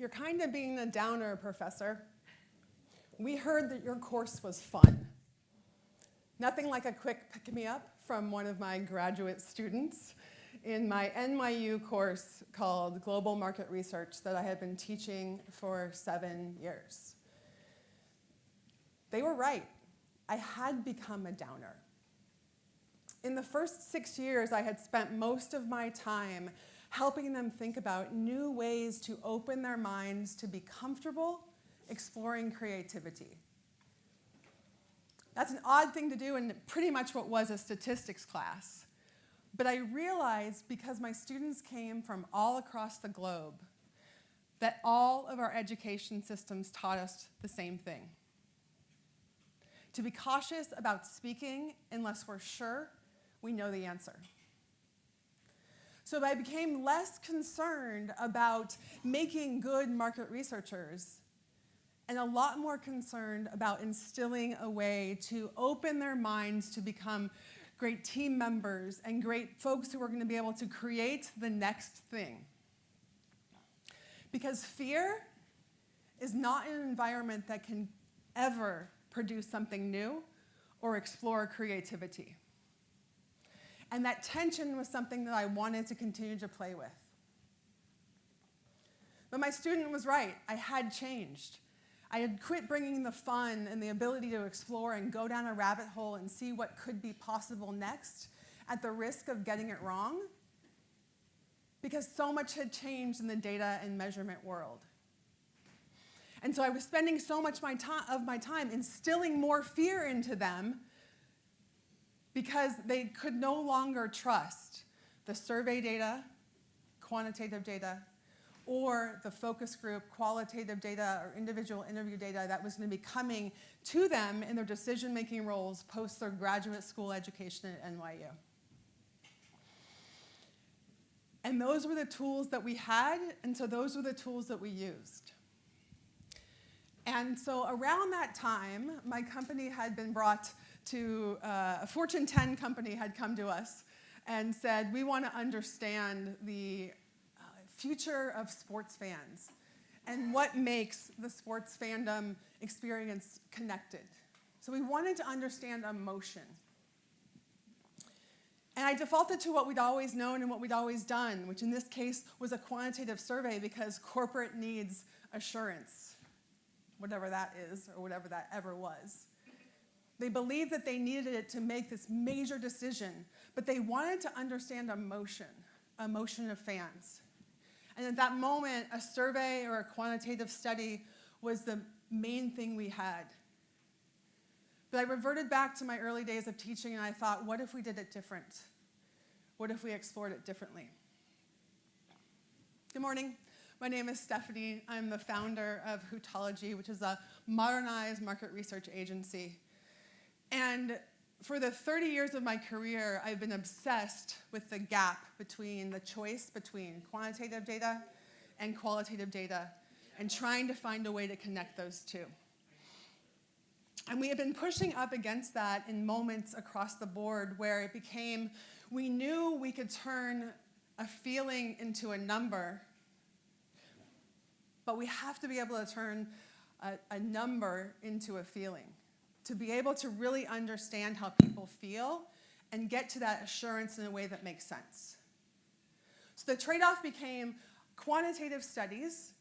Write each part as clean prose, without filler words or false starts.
You're kind of being a downer, Professor. We heard that your course was fun. Nothing like a quick pick-me-up from one of my graduate students in my NYU course called Global Market Research that I had been teaching for 7 years. They were right. I had become a downer. In the first 6 years, I had spent most of my time helping them think about new ways to open their minds to be comfortable exploring creativity. That's an odd thing to do in pretty much what was a statistics class. But I realized, because my students came from all across the globe, that all of our education systems taught us the same thing. To be cautious about speaking unless we're sure we know the answer. So I became less concerned about making good market researchers and a lot more concerned about instilling a way to open their minds to become great team members and great folks who are going to be able to create the next thing. Because fear is not an environment that can ever produce something new or explore creativity. And that tension was something that I wanted to continue to play with. But my student was right. I had changed. I had quit bringing the fun and the ability to explore and go down a rabbit hole and see what could be possible next at the risk of getting it wrong, because so much had changed in the data and measurement world. And so I was spending so much of my time instilling more fear into them because they could no longer trust the survey data, quantitative data, or the focus group, qualitative data, or individual interview data that was going to be coming to them in their decision-making roles post their graduate school education at NYU. And those were the tools that we had, and so those were the tools that we used. And so around that time, my company had been brought to, a Fortune 10 company had come to us and said, we want to understand the future of sports fans and what makes the sports fandom experience connected. So we wanted to understand emotion. And I defaulted to what we'd always known and what we'd always done, which in this case was a quantitative survey because corporate needs assurance, whatever that is or whatever that ever was. They believed that they needed it to make this major decision, but they wanted to understand emotion of fans. And at that moment, a survey or a quantitative study was the main thing we had. But I reverted back to my early days of teaching, and I thought, what if we did it different? What if we explored it differently? Good morning. My name is Stefanie. I'm the founder of Hootology, which is a modernized market research agency. And for the 30 years of my career, I've been obsessed with the gap between the choice between quantitative data and qualitative data and trying to find a way to connect those two. And we have been pushing up against that in moments across the board where it became, we knew we could turn a feeling into a number, but we have to be able to turn a number into a feeling, to be able to really understand how people feel and get to that assurance in a way that makes sense. So the trade-off became quantitative studies,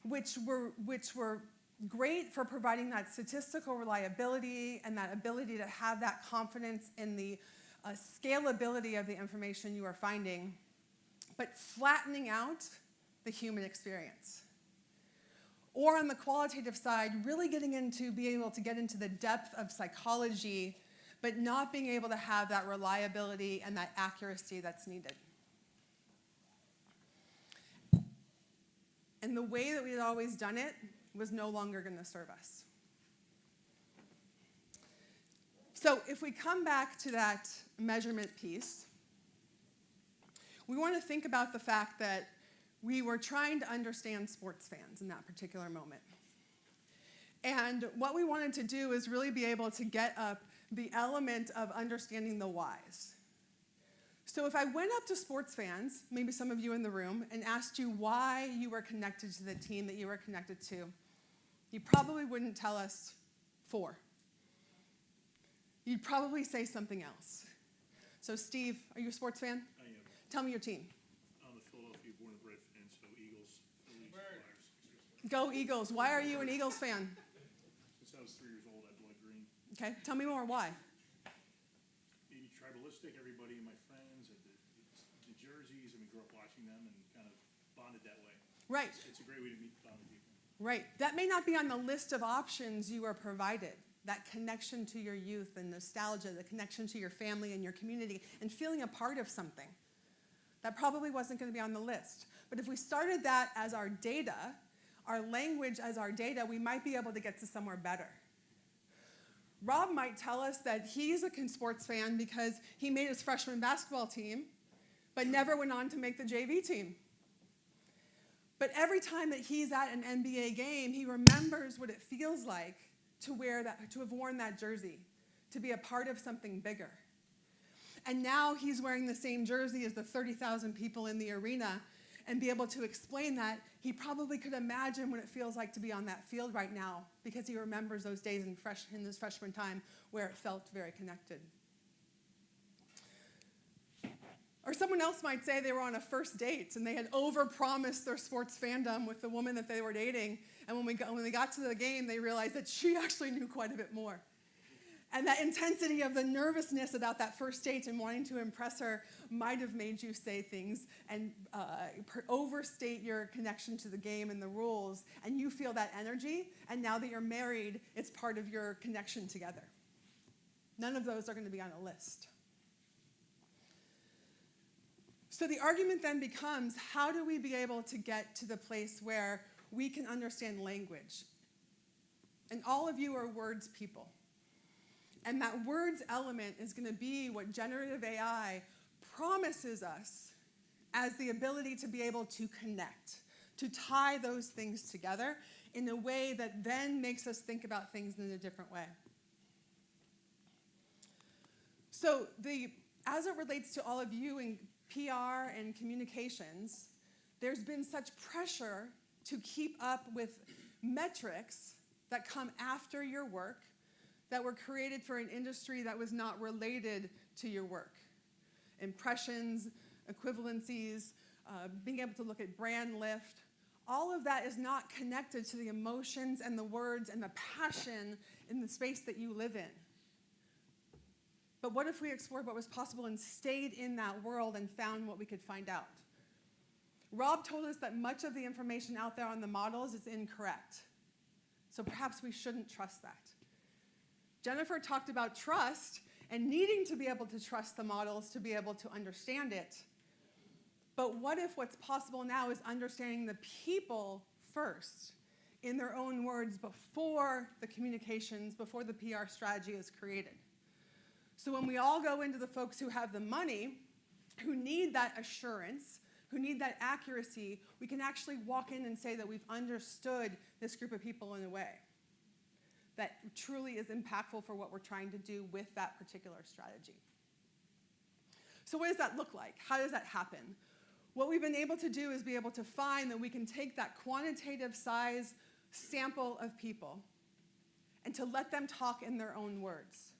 which were great for providing that statistical reliability and that ability to have that confidence in the scalability of the information you are finding, but flattening out the human experience. Or on the qualitative side, really getting into, being able to get into the depth of psychology, but not being able to have that reliability and that accuracy that's needed. And the way that we had always done it was no longer going to serve us. So if we come back to that measurement piece, we want to think about the fact that we were trying to understand sports fans in that particular moment. And what we wanted to do is really be able to get up the element of understanding the whys. So if I went up to sports fans, maybe some of you in the room, and asked you why you were connected to the team that you were connected to, you probably wouldn't tell us 4. You'd probably say something else. So Steve, are you a sports fan? I am. Tell me your team. I'm a Philadelphia born and bred fan, so Eagles, Phillies, Flyers. Go Eagles. Why are you an Eagles fan? Since I was 3 years old, I bled green. Okay, tell me more. Why? Maybe tribalistic, everybody in my friends, and the jerseys, and we grew up watching them and kind of bonded that way. Right. It's a great way to meet bonded people. Right. That may not be on the list of options you are provided. That connection to your youth and nostalgia, the connection to your family and your community, and feeling a part of something. That probably wasn't going to be on the list. But if we started that as our data, our language as our data, we might be able to get to somewhere better. Rob might tell us that he's a sports fan because he made his freshman basketball team, but never went on to make the JV team. But every time that he's at an NBA game, he remembers what it feels like to wear that, to have worn that jersey, to be a part of something bigger. And now he's wearing the same jersey as the 30,000 people in the arena, and be able to explain that, he probably could imagine what it feels like to be on that field right now, because he remembers those days in his freshman time where it felt very connected. Or someone else might say they were on a first date and they had overpromised their sports fandom with the woman that they were dating, and when they got to the game, they realized that she actually knew quite a bit more. And that intensity of the nervousness about that first date and wanting to impress her might have made you say things and overstate your connection to the game and the rules, and you feel that energy, and now that you're married, it's part of your connection together. None of those are going to be on a list. So the argument then becomes, how do we be able to get to the place where we can understand language? And all of you are words people. And that words element is going to be what generative AI promises us as the ability to be able to connect, to tie those things together in a way that then makes us think about things in a different way. So as it relates to all of you in PR and communications, there's been such pressure to keep up with metrics that come after your work that were created for an industry that was not related to your work. Impressions, equivalencies, being able to look at brand lift, all of that is not connected to the emotions and the words and the passion in the space that you live in. But what if we explored what was possible and stayed in that world and found what we could find out? Rob told us that much of the information out there on the models is incorrect. So perhaps we shouldn't trust that. Jennifer talked about trust and needing to be able to trust the models to be able to understand it. But what if what's possible now is understanding the people first, in their own words, before the communications, before the PR strategy is created? So when we all go into the folks who have the money, who need that assurance, who need that accuracy, we can actually walk in and say that we've understood this group of people in a way that truly is impactful for what we're trying to do with that particular strategy. So what does that look like? How does that happen? What we've been able to do is be able to find that we can take that quantitative size sample of people and to let them talk in their own words,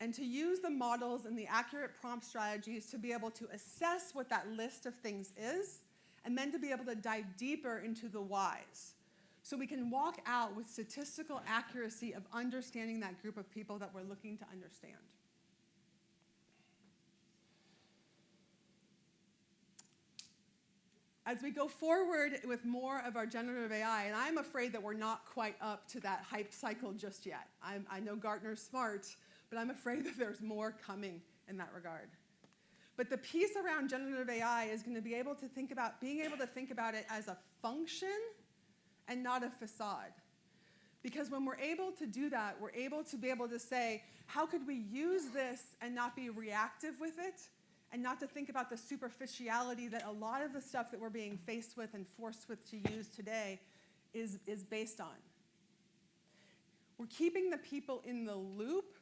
and to use the models and the accurate prompt strategies to be able to assess what that list of things is, and then to be able to dive deeper into the whys. So we can walk out with statistical accuracy of understanding that group of people that we're looking to understand. As we go forward with more of our generative AI, and I'm afraid that we're not quite up to that hype cycle just yet. I know Gartner's smart, but I'm afraid that there's more coming in that regard. But the piece around generative AI is going to be able to think about being able to think about it as a function and not a facade. Because when we're able to do that, we're able to say, how could we use this and not be reactive with it, and not to think about the superficiality that a lot of the stuff that we're being faced with and forced with to use today is based on. We're keeping the people in the loop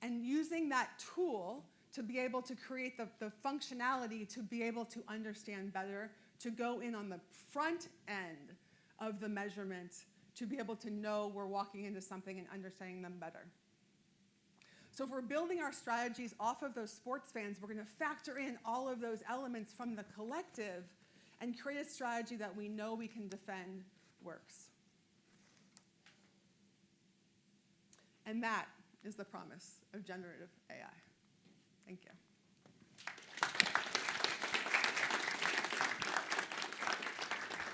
and using that tool to be able to create the functionality to be able to understand better, to go in on the front end of the measurement, to be able to know we're walking into something and understanding them better. So if we're building our strategies off of those sports fans, we're going to factor in all of those elements from the collective and create a strategy that we know we can defend works. And that is the promise of generative AI. Thank you.